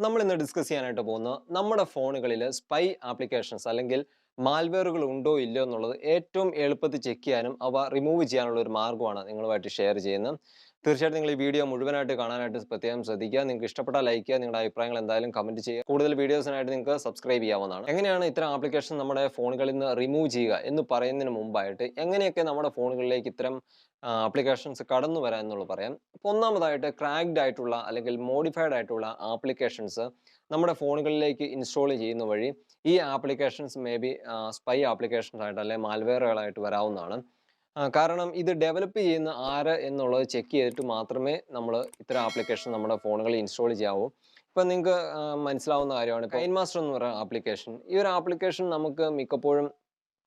നമ്മൾ ഇന്ന് ഡിസ്കസ് ചെയ്യാനായിട്ട് പോകുന്നത് നമ്മുടെ ഫോണുകളിൽ സ്പൈ ആപ്ലിക്കേഷൻസ് അല്ലെങ്കിൽ മാൽവെയറുകൾ ഉണ്ടോ ഇല്ലയോ എന്നുള്ളത് ഏറ്റവും എളുപ്പത്തിൽ ചെക്ക് ചെയ്യാനും അവ റിമൂവ് ചെയ്യാനുള്ള ഒരു മാർഗ്ഗമാണ് നിങ്ങളുമായിട്ട് ഷെയർ ചെയ്യുന്നത്. തീർച്ചയായിട്ടും നിങ്ങൾ ഈ വീഡിയോ മുഴുവനായിട്ട് കാണാനായിട്ട് പ്രത്യേകം ശ്രദ്ധിക്കുക. നിങ്ങൾക്ക് ഇഷ്ടപ്പെട്ടാൽ ലൈക്ക് ചെയ്യുക, നിങ്ങളുടെ അഭിപ്രായങ്ങൾ എന്തായാലും കമന്റ് ചെയ്യുക. കൂടുതൽ വീഡിയോസിനായിട്ട് നിങ്ങൾക്ക് സബ്സ്ക്രൈബ് ചെയ്യാവുന്നതാണ്. എങ്ങനെയാണ് ഇത്തരം ആപ്ലിക്കേഷൻ നമ്മുടെ ഫോണുകളിൽ നിന്ന് റിമൂവ് ചെയ്യുക എന്ന് പറയുന്നതിന് മുമ്പായിട്ട് എങ്ങനെയൊക്കെ നമ്മുടെ ഫോണുകളിലേക്ക് ഇത്തരം ആപ്ലിക്കേഷൻസ് കടന്നു വരാം എന്നുള്ളത് പറയാം. അപ്പോൾ ഒന്നാമതായിട്ട് ക്രാക്ഡ് ആയിട്ടുള്ള അല്ലെങ്കിൽ മോഡിഫൈഡ് ആയിട്ടുള്ള ആപ്ലിക്കേഷൻസ് നമ്മുടെ ഫോണുകളിലേക്ക് ഇൻസ്റ്റാൾ ചെയ്യുന്ന വഴി ഈ applications may be spy applications ആയിട്ട് അല്ലെങ്കിൽ മാൽവെയറുകളായിട്ട് വരാവുന്നതാണ്. കാരണം ഇത് ഡെവലപ്പ് ചെയ്യുന്ന ആര് എന്നുള്ളത് ചെക്ക് ചെയ്തിട്ട് മാത്രമേ നമ്മൾ ഇത്തരം ആപ്ലിക്കേഷൻ നമ്മുടെ ഫോണുകളിൽ ഇൻസ്റ്റാൾ ചെയ്യാവൂ. ഇപ്പം നിങ്ങൾക്ക് മനസ്സിലാവുന്ന കാര്യമാണ് കൈൻ മാസ്റ്റർ എന്ന് പറയുന്ന ആപ്ലിക്കേഷൻ. ഈ ഒരു ആപ്ലിക്കേഷൻ നമുക്ക് മിക്കപ്പോഴും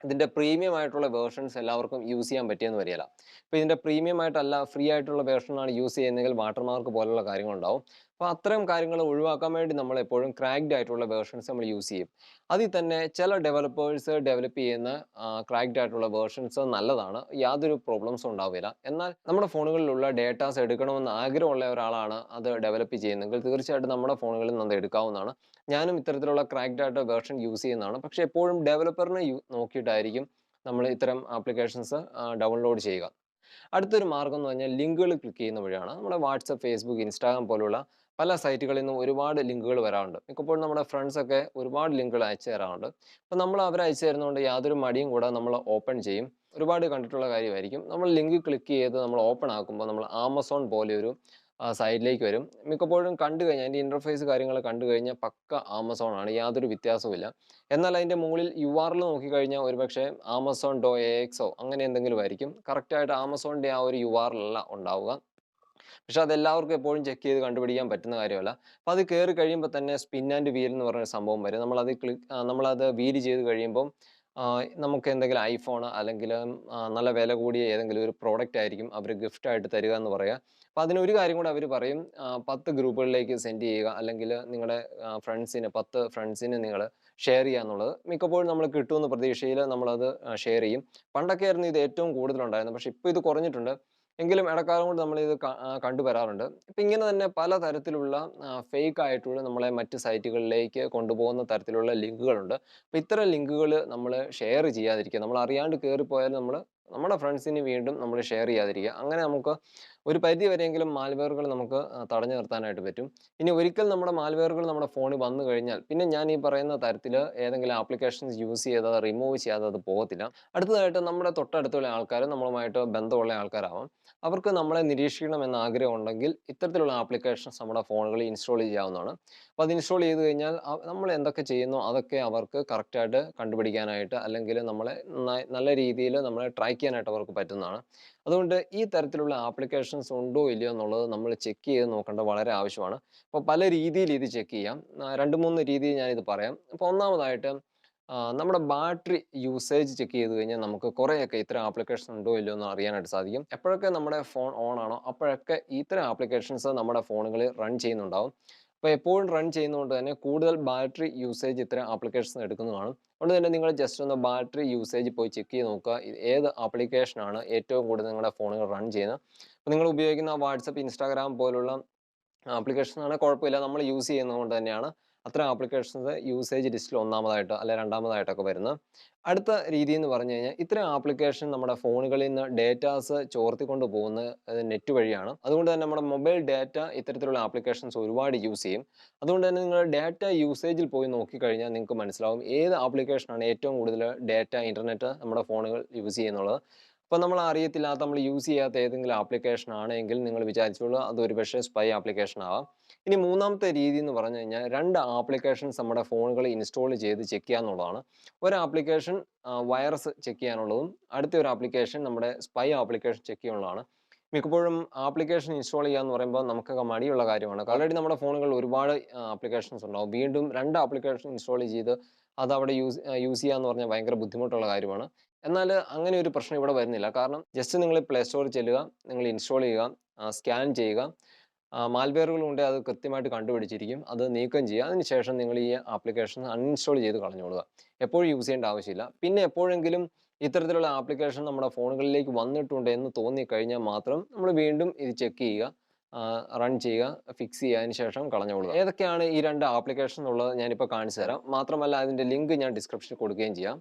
ഇതിൻ്റെ പ്രീമിയം ആയിട്ടുള്ള വേർഷൻസ് എല്ലാവർക്കും യൂസ് ചെയ്യാൻ പറ്റിയെന്ന് വരികയില്ല. ഇപ്പോൾ ഇതിൻ്റെ പ്രീമിയം ആയിട്ടല്ല ഫ്രീ ആയിട്ടുള്ള വേർഷനാണ് യൂസ് ചെയ്യുന്നതെങ്കിൽ വാട്ടർമാർക്ക് പോലുള്ള കാര്യങ്ങളുണ്ടാവും. അപ്പോൾ അത്തരം കാര്യങ്ങൾ ഒഴിവാക്കാൻ വേണ്ടി നമ്മൾ എപ്പോഴും ക്രാക്ഡ് ആയിട്ടുള്ള വേർഷൻസ് നമ്മൾ യൂസ് ചെയ്യും. അതിൽ തന്നെ ചില ഡെവലപ്പേഴ്സ് ഡെവലപ്പ് ചെയ്യുന്ന ക്രാക്ഡ് ആയിട്ടുള്ള വേർഷൻസ് നല്ലതാണ്, യാതൊരു പ്രോബ്ലംസും ഉണ്ടാവില്ല. എന്നാൽ നമ്മുടെ ഫോണുകളിലുള്ള ഡേറ്റാസ് എടുക്കണമെന്ന് ആഗ്രഹമുള്ള ഒരാളാണ് അത് ഡെവലപ്പ് ചെയ്യുന്നതെങ്കിൽ തീർച്ചയായിട്ടും നമ്മുടെ ഫോണുകളിൽ നിന്ന് എടുക്കാവുന്നതാണ്. ഞാനും ഇത്തരത്തിലുള്ള ക്രാക്ഡ് ആയിട്ട് വേർഷൻ യൂസ് ചെയ്യുന്നതാണ്. പക്ഷേ എപ്പോഴും ഡെവലപ്പറിനെ നോക്കിയിട്ടായിരിക്കും നമ്മൾ ഇത്തരം ആപ്ലിക്കേഷൻസ് ഡൗൺലോഡ് ചെയ്യുക. അടുത്തൊരു മാർഗ്ഗം എന്ന് പറഞ്ഞാൽ ലിങ്കുകൾ ക്ലിക്ക് ചെയ്യുന്ന വഴിയാണ്. നമ്മുടെ വാട്സപ്പ്, ഫേസ്ബുക്ക്, ഇൻസ്റ്റാഗ്രാം പോലുള്ള പല സൈറ്റുകളിൽ നിന്നും ഒരുപാട് ലിങ്കുകൾ വരാറുണ്ട്. മിക്കപ്പോഴും നമ്മുടെ ഫ്രണ്ട്സൊക്കെ ഒരുപാട് ലിങ്കുകൾ അയച്ചു തരാറുണ്ട്. അപ്പോൾ നമ്മൾ അവർ അയച്ചു തരുന്നതുകൊണ്ട് യാതൊരു മടിയും കൂടാതെ നമ്മൾ ഓപ്പൺ ചെയ്യും. ഒരുപാട് കണ്ടിട്ടുള്ള കാര്യമായിരിക്കും. നമ്മൾ ലിങ്ക് ക്ലിക്ക് ചെയ്ത് നമ്മൾ ഓപ്പൺ ആക്കുമ്പോൾ നമ്മൾ ആമസോൺ പോലെയൊരു സൈഡിലേക്ക് വരും. മിക്കപ്പോഴും കണ്ടു കഴിഞ്ഞാൽ അതിൻ്റെ ഇൻ്റർഫേസ് കാര്യങ്ങൾ കണ്ടു കഴിഞ്ഞാൽ പക്ക ആമസോൺ ആണ്, യാതൊരു വ്യത്യാസവുമില്ല. എന്നാൽ അതിൻ്റെ മുകളിൽ URL നോക്കിക്കഴിഞ്ഞാൽ ഒരുപക്ഷെ amazon.axo അങ്ങനെ എന്തെങ്കിലും ആയിരിക്കും. കറക്റ്റായിട്ട് ആമസോണിൻ്റെ ആ ഒരു URL അല്ല ഉണ്ടാവുക. പക്ഷെ അതെല്ലാവർക്കും എപ്പോഴും ചെക്ക് ചെയ്ത് കണ്ടുപിടിക്കാൻ പറ്റുന്ന കാര്യമല്ല. അപ്പോൾ അത് കയറി കഴിയുമ്പോൾ തന്നെ സ്പിൻ ആൻഡ് വീൽ എന്ന് പറഞ്ഞൊരു സംഭവം വരും. നമ്മളത് വീല് ചെയ്ത് കഴിയുമ്പം നമുക്ക് എന്തെങ്കിലും ഐഫോൺ അല്ലെങ്കിൽ നല്ല വില കൂടിയ ഏതെങ്കിലും ഒരു പ്രോഡക്റ്റ് ആയിരിക്കും അവർ ഗിഫ്റ്റായിട്ട് തരിക എന്ന് പറയുക. അപ്പോൾ അതിനൊരു കാര്യം കൂടെ അവർ പറയും, 10 ഗ്രൂപ്പുകളിലേക്ക് സെൻഡ് ചെയ്യുക അല്ലെങ്കിൽ നിങ്ങളുടെ 10 ഫ്രണ്ട്സിന് നിങ്ങൾ ഷെയർ ചെയ്യുക എന്നുള്ളത്. മിക്കപ്പോഴും നമ്മൾ കിട്ടുമെന്ന പ്രതീക്ഷയിൽ നമ്മളത് ഷെയർ ചെയ്യും. പണ്ടൊക്കെ ആയിരുന്നു ഇത് ഏറ്റവും കൂടുതലുണ്ടായിരുന്നത്. പക്ഷേ ഇപ്പോൾ ഇത് കുറഞ്ഞിട്ടുണ്ട്. എങ്കിലും ഇടക്കാലം കൊണ്ട് നമ്മളിത് കണ്ടുവരാറുണ്ട്. ഇപ്പം ഇങ്ങനെ തന്നെ പല തരത്തിലുള്ള ഫേക്ക് ആയിട്ടുള്ള നമ്മളെ മറ്റ് സൈറ്റുകളിലേക്ക് കൊണ്ടുപോകുന്ന തരത്തിലുള്ള ലിങ്കുകളുണ്ട്. അപ്പോൾ ഇത്തരം ലിങ്കുകൾ നമ്മൾ ഷെയർ ചെയ്യാതിരിക്കുക. നമ്മൾ അറിയാണ്ട് കയറിപ്പോയാൽ നമ്മുടെ ഫ്രണ്ട്സിന് വീണ്ടും നമ്മൾ ഷെയർ ചെയ്യാതിരിക്കുക. അങ്ങനെ നമുക്ക് ഒരു പരിധി വരെയെങ്കിലും മാൽവെയറുകൾ നമുക്ക് തടഞ്ഞു നിർത്താനായിട്ട് പറ്റും. ഇനി ഒരിക്കൽ നമ്മുടെ മാൽവെയറുകൾ നമ്മുടെ ഫോണിൽ വന്നു കഴിഞ്ഞാൽ പിന്നെ ഞാൻ ഈ പറയുന്ന തരത്തിൽ ഏതെങ്കിലും ആപ്ലിക്കേഷൻസ് യൂസ് ചെയ്ത് അത് റിമൂവ് ചെയ്യാതെ അത് പോകത്തില്ല. അടുത്തതായിട്ട് നമ്മുടെ തൊട്ടടുത്തുള്ള ആൾക്കാർ, നമ്മളുമായിട്ട് ബന്ധമുള്ള ആൾക്കാരാവാം, അവർക്ക് നമ്മളെ നിരീക്ഷിക്കണം എന്ന ആഗ്രഹം ഉണ്ടെങ്കിൽ ഇത്തരത്തിലുള്ള ആപ്ലിക്കേഷൻസ് നമ്മുടെ ഫോണുകളിൽ ഇൻസ്റ്റാൾ ചെയ്യാവുന്നതാണ്. അപ്പോൾ അത് ഇൻസ്റ്റാൾ ചെയ്ത് കഴിഞ്ഞാൽ നമ്മൾ എന്തൊക്കെ ചെയ്യുന്നോ അതൊക്കെ അവർക്ക് കറക്റ്റായിട്ട് കണ്ടുപിടിക്കാനായിട്ട് അല്ലെങ്കിൽ നമ്മളെ നല്ല രീതിയിൽ നമ്മളെ ട്രാക്ക് ചെയ്യാനായിട്ട് അവർക്ക് പറ്റുന്നതാണ്. അതുകൊണ്ട് ഈ തരത്തിലുള്ള ആപ്ലിക്കേഷൻസ് ഉണ്ടോ ഇല്ലയോ എന്നുള്ളത് നമ്മൾ ചെക്ക് ചെയ്ത് നോക്കേണ്ടത് വളരെ ആവശ്യമാണ്. അപ്പോൾ പല രീതിയിൽ ഇത് ചെക്ക് ചെയ്യാം. 2-3 രീതിയിൽ ഞാനിത് പറയാം. അപ്പോൾ ഒന്നാമതായിട്ട് നമ്മുടെ ബാറ്ററി യൂസേജ് ചെക്ക് ചെയ്ത് കഴിഞ്ഞാൽ നമുക്ക് കുറേയൊക്കെ ഇത്തരം ആപ്ലിക്കേഷൻ ഉണ്ടോ ഇല്ലയോ എന്ന് അറിയാനായിട്ട് സാധിക്കും. എപ്പോഴൊക്കെ നമ്മുടെ ഫോൺ ഓൺ ആണോ അപ്പോഴൊക്കെ ഇത്തരം ആപ്ലിക്കേഷൻസ് നമ്മുടെ ഫോണുകളിൽ റൺ ചെയ്യുന്നുണ്ടാവും. അപ്പോൾ എപ്പോഴും റൺ ചെയ്യുന്നതുകൊണ്ട് തന്നെ കൂടുതൽ ബാറ്ററി യൂസേജ് ഇത്തരം ആപ്ലിക്കേഷൻസ് എടുക്കുന്നതാണ്. അതുകൊണ്ട് തന്നെ നിങ്ങൾ ജസ്റ്റ് ഒന്ന് ബാറ്ററി യൂസേജ് പോയി ചെക്ക് ചെയ്ത് നോക്കുക. ഏത് ആപ്ലിക്കേഷനാണ് ഏറ്റവും കൂടുതൽ നിങ്ങളുടെ ഫോണുകൾ റൺ ചെയ്യുന്നത്. അപ്പോൾ നിങ്ങൾ ഉപയോഗിക്കുന്ന വാട്സപ്പ്, ഇൻസ്റ്റാഗ്രാം പോലുള്ള ആപ്ലിക്കേഷനാണ് കുഴപ്പമില്ല. നമ്മൾ യൂസ് ചെയ്യുന്നതുകൊണ്ട് തന്നെയാണ് അത്തരം ആപ്ലിക്കേഷൻസ് യൂസേജ് ലിസ്റ്റിൽ ഒന്നാമതായിട്ടോ അല്ലെ രണ്ടാമതായിട്ടൊക്കെ വരുന്നത്. അടുത്ത രീതി എന്ന് പറഞ്ഞു കഴിഞ്ഞാൽ ഇത്തരം ആപ്ലിക്കേഷൻ നമ്മുടെ ഫോണുകളിൽ നിന്ന് ഡേറ്റാസ് ചോർത്തിക്കൊണ്ട് പോകുന്നത് നെറ്റ് വഴിയാണ്. അതുകൊണ്ട് തന്നെ നമ്മുടെ മൊബൈൽ ഡാറ്റ ഇത്തരത്തിലുള്ള ആപ്ലിക്കേഷൻസ് ഒരുപാട് യൂസ് ചെയ്യും. അതുകൊണ്ട് തന്നെ നിങ്ങൾ ഡാറ്റ യൂസേജിൽ പോയി നോക്കിക്കഴിഞ്ഞാൽ നിങ്ങൾക്ക് മനസ്സിലാവും ഏത് ആപ്ലിക്കേഷനാണ് ഏറ്റവും കൂടുതൽ ഡാറ്റ, ഇൻ്റർനെറ്റ് നമ്മുടെ ഫോണുകൾ യൂസ് ചെയ്യുന്നുള്ളത്. അപ്പോൾ നമ്മൾ അറിയത്തില്ലാത്ത, നമ്മൾ യൂസ് ചെയ്യാത്ത ഏതെങ്കിലും ആപ്ലിക്കേഷൻ ആണെങ്കിൽ നിങ്ങൾ വിചാരിച്ചോളൂ അത് ഒരുപക്ഷെ സ്പൈ ആപ്ലിക്കേഷൻ ആവാം. ഇനി മൂന്നാമത്തെ രീതി എന്ന് പറഞ്ഞു കഴിഞ്ഞാൽ 2 ആപ്ലിക്കേഷൻസ് നമ്മുടെ ഫോണുകളിൽ ഇൻസ്റ്റാൾ ചെയ്ത് ചെക്ക് ചെയ്യുക എന്നുള്ളതാണ്. ഒരു ആപ്ലിക്കേഷൻ വൈറസ് ചെക്ക് ചെയ്യാനുള്ളതും അടുത്ത ഒരു ആപ്ലിക്കേഷൻ നമ്മുടെ സ്പൈ ആപ്ലിക്കേഷൻ ചെക്ക് ചെയ്യാനുള്ളതാണ്. മിക്കപ്പോഴും ആപ്ലിക്കേഷൻ ഇൻസ്റ്റാൾ ചെയ്യുക എന്ന് പറയുമ്പോൾ നമുക്കൊക്കെ മടിയുള്ള കാര്യമാണ്. ഓൾറെഡി നമ്മുടെ ഫോണുകളിൽ ഒരുപാട് ആപ്ലിക്കേഷൻസ് ഉണ്ടാവും. വീണ്ടും 2 ആപ്ലിക്കേഷൻ ഇൻസ്റ്റാൾ ചെയ്ത് അത് അവിടെ യൂസ് ചെയ്യുക എന്ന് പറഞ്ഞാൽ ഭയങ്കര ബുദ്ധിമുട്ടുള്ള കാര്യമാണ്. എന്നാൽ അങ്ങനെ ഒരു പ്രശ്നം ഇവിടെ വരുന്നില്ല. കാരണം ജസ്റ്റ് നിങ്ങൾ പ്ലേ സ്റ്റോറിൽ ചെല്ലുക, നിങ്ങൾ ഇൻസ്റ്റാൾ ചെയ്യുക, സ്കാൻ ചെയ്യുക. മാൽവെയറുകൾ ഉണ്ടെങ്കിൽ അത് കൃത്യമായിട്ട് കണ്ടുപിടിച്ചിരിക്കും. അത് നീക്കം ചെയ്യുക. അതിനുശേഷം നിങ്ങൾ ഈ ആപ്ലിക്കേഷൻ അൺഇൻസ്റ്റാൾ ചെയ്ത് കളഞ്ഞോളുക. എപ്പോഴും യൂസ് ചെയ്യേണ്ട ആവശ്യമില്ല. പിന്നെ എപ്പോഴെങ്കിലും ഇത്തരത്തിലുള്ള ആപ്ലിക്കേഷൻ നമ്മുടെ ഫോണുകളിലേക്ക് വന്നിട്ടുണ്ട് എന്ന് തോന്നിക്കഴിഞ്ഞാൽ മാത്രം നമ്മൾ വീണ്ടും ഇത് ചെക്ക് ചെയ്യുക. റൺ ചെയ്യുക, ഫിക്സ് ചെയ്യുക, അതിന് ശേഷം കളഞ്ഞുകൊള്ളുക. ഏതൊക്കെയാണ് ഈ 2 ആപ്ലിക്കേഷൻ എന്നുള്ളത് ഞാനിപ്പോൾ കാണിച്ചു തരാം. മാത്രമല്ല അതിൻ്റെ ലിങ്ക് ഞാൻ ഡിസ്ക്രിപ്ഷനിൽ കൊടുക്കുകയും ചെയ്യാം.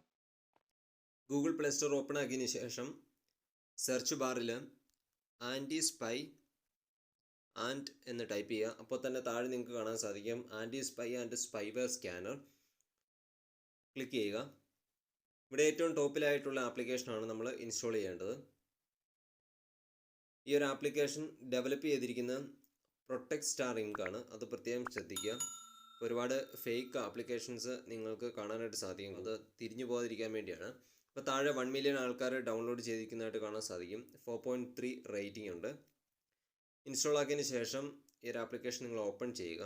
ഗൂഗിൾ പ്ലേ സ്റ്റോർ ഓപ്പൺ ആക്കിയതിന് ശേഷം സെർച്ച് ബാറിൽ ആൻറ്റി സ്പൈ ആൻഡ് എന്ന് ടൈപ്പ് ചെയ്യുക. അപ്പോൾ തന്നെ താഴെ നിങ്ങൾക്ക് കാണാൻ സാധിക്കും anti spy and spyware scanner. Click ചെയ്യുക. ഇവിടെ ഏറ്റവും ടോപ്പിലായിട്ടുള്ള ആപ്ലിക്കേഷനാണ് നമ്മൾ ഇൻസ്റ്റാൾ ചെയ്യേണ്ടത്. ഈ ഒരു ആപ്ലിക്കേഷൻ ഡെവലപ്പ് ചെയ്തിരിക്കുന്ന പ്രൊട്ടക്ട് സ്റ്റാർ ഇങ്ക് ആണ്. അത് പ്രത്യേകം ശ്രദ്ധിക്കുക. ഒരുപാട് ഫേക്ക് ആപ്ലിക്കേഷൻസ് നിങ്ങൾക്ക് കാണാനായിട്ട് സാധിക്കും. അത് തിരിഞ്ഞു പോകാതിരിക്കാൻ വേണ്ടിയാണ്. ഇപ്പോൾ താഴെ 1 മില്യൺ ആൾക്കാർ ഡൗൺലോഡ് ചെയ്തിരിക്കുന്നതായിട്ട് കാണാൻ സാധിക്കും. 4.3 റേറ്റിംഗ് ഉണ്ട്. ഇൻസ്റ്റാൾ ആക്കിയതിന് ശേഷം ഈ ഒരു ആപ്ലിക്കേഷൻ നിങ്ങൾ ഓപ്പൺ ചെയ്യുക.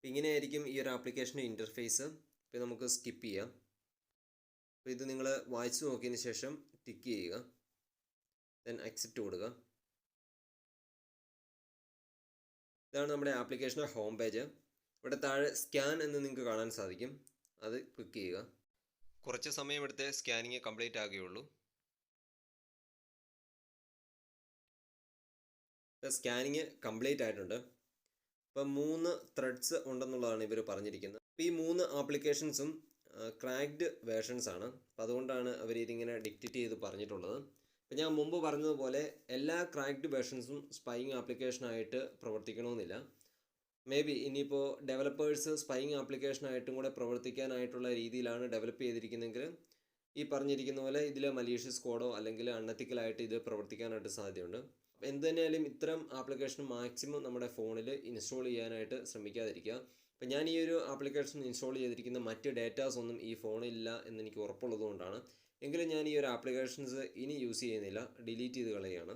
ഇങ്ങനെയായിരിക്കും ഈ ഒരു ആപ്ലിക്കേഷൻ്റെ ഇൻ്റർഫേസ്. ഇപ്പോൾ നമുക്ക് സ്കിപ്പ് ചെയ്യാം. അപ്പോൾ ഇത് നിങ്ങൾ വായിച്ചു നോക്കിയതിന് ശേഷം ടിക്ക് ചെയ്യുക, ദെൻ അക്സെപ്റ്റ് കൊടുക്കുക. ഇതാണ് നമ്മുടെ ആപ്ലിക്കേഷൻ്റെ ഹോം പേജ്. ഇവിടെ താഴെ സ്കാൻ എന്ന് നിങ്ങൾക്ക് കാണാൻ സാധിക്കും. അത് ക്ലിക്ക് ചെയ്യുക. കുറച്ച് സമയമെടുത്തേ സ്കാനിങ് കംപ്ലീറ്റ് ആകുകയുള്ളൂ. സ്കാനിങ് കംപ്ലീറ്റ് ആയിട്ടുണ്ട്. ഇപ്പോൾ 3 ത്രെഡ്സ് ഉണ്ടെന്നുള്ളതാണ് ഇവർ പറഞ്ഞിരിക്കുന്നത്. അപ്പോൾ ഈ 3 ആപ്ലിക്കേഷൻസും ക്രാക്ഡ് വേർഷൻസ് ആണ്. അപ്പോൾ അതുകൊണ്ടാണ് അവർ ഇതിങ്ങനെ ഡിക്റ്റേറ്റ് ചെയ്ത് പറഞ്ഞിട്ടുള്ളത്. അപ്പോൾ ഞാൻ മുമ്പ് പറഞ്ഞതുപോലെ എല്ലാ ക്രാക്ഡ് വേർഷൻസും സ്പൈയിങ് ആപ്ലിക്കേഷനായിട്ട് പ്രവർത്തിക്കണമെന്നില്ല. മേ ബി ഇനിയിപ്പോൾ ഡെവലപ്പേഴ്സ് സ്പൈയിങ് ആപ്ലിക്കേഷനായിട്ടും കൂടെ പ്രവർത്തിക്കാനായിട്ടുള്ള രീതിയിലാണ് ഡെവലപ്പ് ചെയ്തിരിക്കുന്നതെങ്കിൽ ഈ പറഞ്ഞിരിക്കുന്ന പോലെ ഇതിൽ മലീഷ്യസ് കോഡോ അല്ലെങ്കിൽ അൺഎത്തിക്കലായിട്ട് ഇത് പ്രവർത്തിക്കാനായിട്ട് സാധ്യതയുണ്ട്. എന്ത് തന്നെയായാലും ഇത്തരം ആപ്ലിക്കേഷൻ മാക്സിമം നമ്മുടെ ഫോണിൽ ഇൻസ്റ്റാൾ ചെയ്യാനായിട്ട് ശ്രമിക്കാതിരിക്കുക. അപ്പം ഞാൻ ഈ ഒരു ആപ്ലിക്കേഷൻ ഇൻസ്റ്റാൾ ചെയ്തിരിക്കുന്ന മറ്റ് ഡേറ്റാസ് ഒന്നും ഈ ഫോണിലില്ല എന്നെനിക്ക് ഉറപ്പുള്ളത് കൊണ്ടാണ്. എങ്കിലും ഞാൻ ഈ ഒരു ആപ്ലിക്കേഷൻസ് ഇനി യൂസ് ചെയ്യുന്നില്ല, ഡിലീറ്റ് ചെയ്ത് കളയുകയാണ്.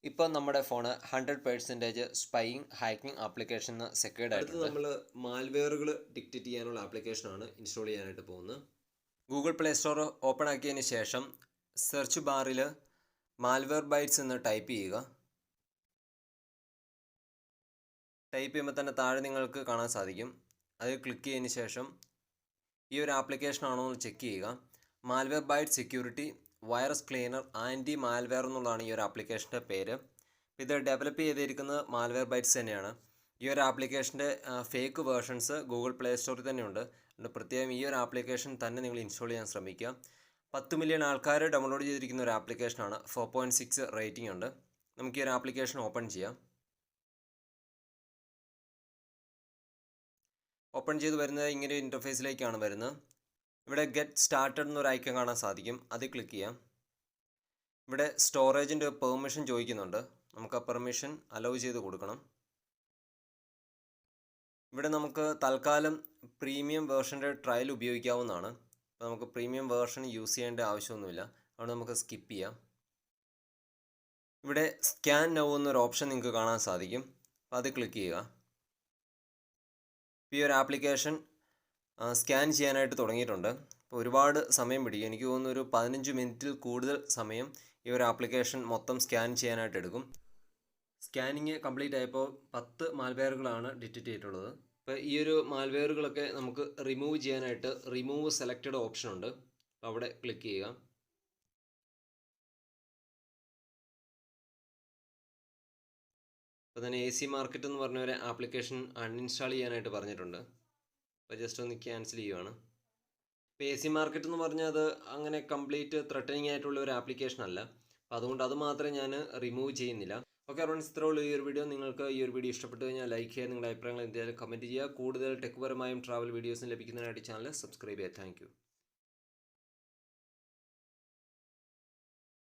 ഇപ്പം നമ്മുടെ phone 100% spying hacking application secured ആയിട്ട് നമ്മൾ മാൽവെയറുകൾ ഡിക്റ്റേറ്റ് ചെയ്യാനുള്ള ആപ്ലിക്കേഷനാണ് ഇൻസ്റ്റാൾ ചെയ്യാനായിട്ട് പോകുന്നത്. ഗൂഗിൾ പ്ലേ സ്റ്റോർ ഓപ്പൺ ആക്കിയതിന് ശേഷം സെർച്ച് ബാറിൽ മാൽവെയർ ബൈറ്റ്സ് എന്ന് ടൈപ്പ് ചെയ്യുക. ടൈപ്പ് ചെയ്യുമ്പോൾ തന്നെ താഴെ നിങ്ങൾക്ക് കാണാൻ സാധിക്കും. അത് ക്ലിക്ക് ചെയ്തതിന് ശേഷം ഈ ഒരു ആപ്ലിക്കേഷൻ ആണോ എന്ന് ചെക്ക് ചെയ്യുക. Malware byte security virus cleaner anti malware എന്നുള്ളതാണ് ഈ ഒരു ആപ്ലിക്കേഷൻ്റെ പേര്. ഇത് ഡെവലപ്പ് ചെയ്തിരിക്കുന്നത് മാൽവെയർ ബൈറ്റ്സ് തന്നെയാണ്. ഈ ഒരു ആപ്ലിക്കേഷൻ്റെ ഫേക്ക് വേർഷൻസ് ഗൂഗിൾ പ്ലേ സ്റ്റോറിൽ തന്നെയുണ്ട്. അതുകൊണ്ട് പ്രത്യേകം ഈ ഒരു ആപ്ലിക്കേഷൻ തന്നെ നിങ്ങൾ ഇൻസ്റ്റാൾ ചെയ്യാൻ ശ്രമിക്കുക. 10 മില്യൺ ആൾക്കാർ ഡൗൺലോഡ് ചെയ്തിരിക്കുന്ന ഒരു ആപ്ലിക്കേഷനാണ്. 4.6 റേറ്റിംഗ് ഉണ്ട്. നമുക്ക് ഈ ഒരു ആപ്ലിക്കേഷൻ ഓപ്പൺ ചെയ്യാം. ഓപ്പൺ ചെയ്ത് വരുന്നത് ഇങ്ങനെ ഒരു ഇൻ്റർഫേസിലേക്കാണ് വരുന്നത്. ഇവിടെ ഗെറ്റ് സ്റ്റാർട്ടഡ് എന്നൊരു ഐക്കൺ കാണാൻ സാധിക്കും. അത് ക്ലിക്ക് ചെയ്യാം. ഇവിടെ സ്റ്റോറേജിൻ്റെ പെർമിഷൻ ചോദിക്കുന്നുണ്ട്. നമുക്ക് ആ പെർമിഷൻ അലൗ ചെയ്ത് കൊടുക്കണം. ഇവിടെ നമുക്ക് തൽക്കാലം പ്രീമിയം വേർഷൻ്റെ ട്രയൽ ഉപയോഗിക്കാവുന്നതാണ്. അപ്പോൾ നമുക്ക് പ്രീമിയം വേർഷൻ യൂസ് ചെയ്യേണ്ട ആവശ്യമൊന്നുമില്ല. അതുകൊണ്ട് നമുക്ക് സ്കിപ്പ് ചെയ്യാം. ഇവിടെ സ്കാൻ നൗ എന്നൊരു ഓപ്ഷൻ നിങ്ങൾക്ക് കാണാൻ സാധിക്കും. അപ്പോൾ അത് ക്ലിക്ക് ചെയ്യുക. ഈ ഒരു ആപ്ലിക്കേഷൻ സ്കാൻ ചെയ്യാനായിട്ട് തുടങ്ങിയിട്ടുണ്ട്. അപ്പോൾ ഒരുപാട് സമയം പിടിക്കും. എനിക്ക് തോന്നുന്നു ഒരു 15 മിനിറ്റിൽ കൂടുതൽ സമയം ഈ ഒരു ആപ്ലിക്കേഷൻ മൊത്തം സ്കാൻ ചെയ്യാനായിട്ട് എടുക്കും. സ്കാനിങ് കംപ്ലീറ്റ് ആയപ്പോൾ 10 മാൽവെയറുകളാണ് ഡിറ്റക്റ്റ് ചെയ്തിട്ടുള്ളത്. അപ്പോൾ ഈ ഒരു മാൽവെയറുകളൊക്കെ നമുക്ക് റിമൂവ് ചെയ്യാനായിട്ട് റിമൂവ് സെലക്റ്റഡ് ഓപ്ഷൻ ഉണ്ട്. അപ്പോൾ അവിടെ ക്ലിക്ക് ചെയ്യുക. അപ്പോൾ തന്നെ AC മാർക്കറ്റ് എന്ന് പറഞ്ഞ ഒരു ആപ്ലിക്കേഷൻ അൺഇൻസ്റ്റാൾ ചെയ്യാനായിട്ട് പറഞ്ഞിട്ടുണ്ട്. അപ്പോൾ ജസ്റ്റ് ഒന്ന് ക്യാൻസൽ ചെയ്യുവാണ്. ഇപ്പോൾ AC മാർക്കറ്റ് എന്ന് പറഞ്ഞാൽ അത് അങ്ങനെ കംപ്ലീറ്റ് ത്രെട്ടനിങ് ആയിട്ടുള്ള ഒരു ആപ്ലിക്കേഷൻ അല്ല. അപ്പോൾ അതുകൊണ്ട് അത് മാത്രമേ ഞാൻ റിമൂവ് ചെയ്യുന്നില്ല. ഓക്കെ ഫ്രണ്ട്സ്, ഇത്രേ ഉള്ളൂ ഈ ഒരു വീഡിയോ. നിങ്ങൾക്ക് ഈ ഒരു വീഡിയോ ഇഷ്ടപ്പെട്ടു കഴിഞ്ഞാൽ ലൈക്ക് ചെയ്യുക, നിങ്ങളുടെ അഭിപ്രായങ്ങൾ എന്തായാലും കമൻറ്റ് ചെയ്യുക. കൂടുതൽ ടെക് പരമായും ട്രാവൽ വീഡിയോസും ലഭിക്കുന്നതിനായിട്ട് ചാനൽ സബ്സ്ക്രൈബ് ചെയ്യുക. താങ്ക്